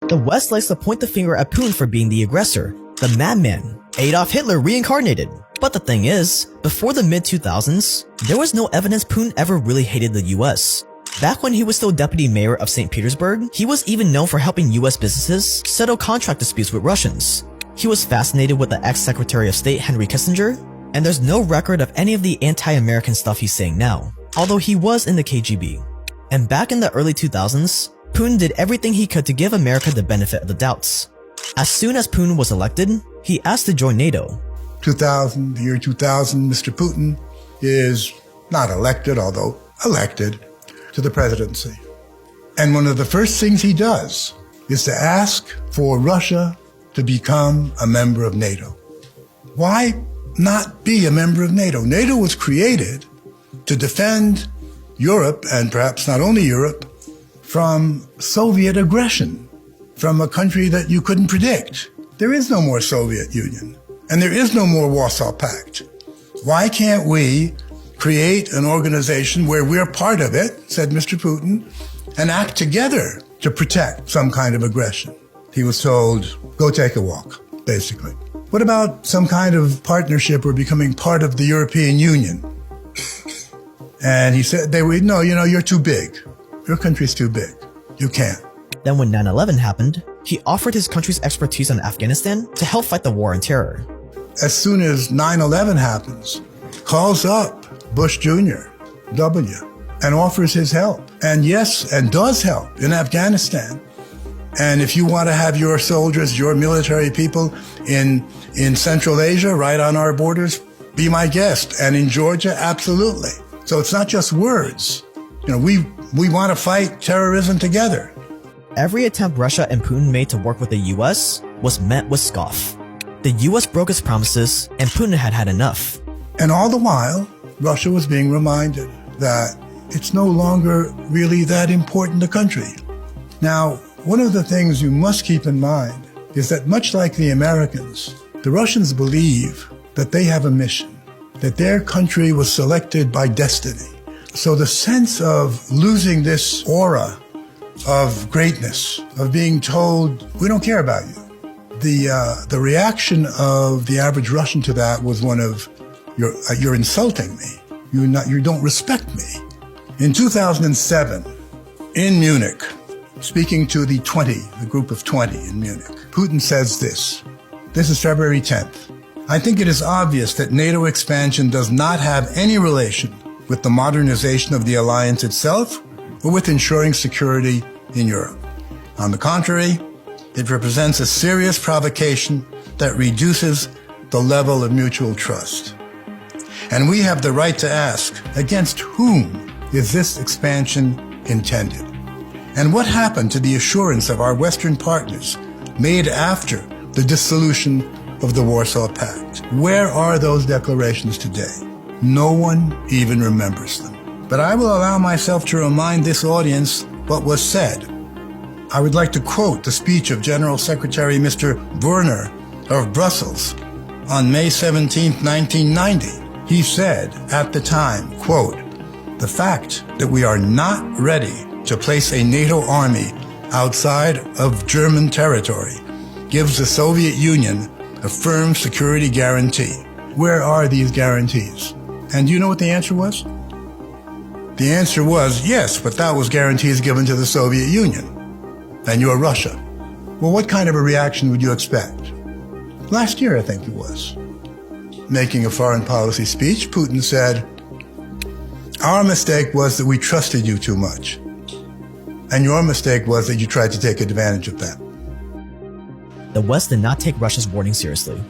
The West likes to point the finger at Putin for being the aggressor, the madman, Adolf Hitler reincarnated. But the thing is, before the mid-2000s, there was no evidence Putin ever really hated the US. Back when he was still deputy mayor of St. Petersburg, he was even known for helping US businesses settle contract disputes with Russians. He was fascinated with the ex-Secretary of State Henry Kissinger, and there's no record of any of the anti-American stuff he's saying now, although he was in the KGB. And back in the early 2000s, Putin did everything he could to give America the benefit of the doubts. As soon as Putin was elected, he asked to join NATO. The year 2000, Mr. Putin is not elected, although elected, to the presidency. And one of the first things he does is to ask for Russia to become a member of NATO. Why not be a member of NATO? NATO was created to defend Europe, and perhaps not only Europe, from Soviet aggression, from a country that you couldn't predict. There is no more Soviet Union, and there is no more Warsaw Pact. Why can't we create an organization where we're part of it, said Mr. Putin, and act together to protect some kind of aggression? He was told, go take a walk, basically. What about some kind of partnership or becoming part of the European Union? And he said, no, you're too big. Your country's too big. You can't. Then when 9/11 happened, he offered his country's expertise on Afghanistan to help fight the war on terror. As soon as 9/11 happens, calls up Bush Jr., W, and offers his help. And yes, and does help in Afghanistan. And if you want to have your soldiers, your military people in Central Asia, right on our borders, be my guest. And in Georgia, absolutely. So it's not just words. We want to fight terrorism together. Every attempt Russia and Putin made to work with the US was met with scoff. The US broke its promises, and Putin had had enough. And all the while, Russia was being reminded that it's no longer really that important a country. Now, one of the things you must keep in mind is that much like the Americans, the Russians believe that they have a mission, that their country was selected by destiny. So the sense of losing this aura of greatness, of being told, we don't care about you. The reaction of the average Russian to that was one of, you're insulting me. You don't respect me. In 2007, in Munich, speaking to the group of 20 in Munich, Putin says this. This is February 10th. I think it is obvious that NATO expansion does not have any relation with the modernization of the alliance itself or with ensuring security in Europe. On the contrary, it represents a serious provocation that reduces the level of mutual trust. And we have the right to ask, against whom is this expansion intended? And what happened to the assurance of our Western partners made after the dissolution of the Warsaw Pact? Where are those declarations today? No one even remembers them. But I will allow myself to remind this audience what was said. I would like to quote the speech of General Secretary Mr. Werner of Brussels on May 17, 1990. He said at the time, quote, the fact that we are not ready to place a NATO army outside of German territory gives the Soviet Union a firm security guarantee. Where are these guarantees? And do you know what the answer was? The answer was, yes, but that was guarantees given to the Soviet Union. And you're Russia. Well, what kind of a reaction would you expect? Last year, I think it was. Making a foreign policy speech, Putin said, our mistake was that we trusted you too much. And your mistake was that you tried to take advantage of that. The West did not take Russia's warning seriously.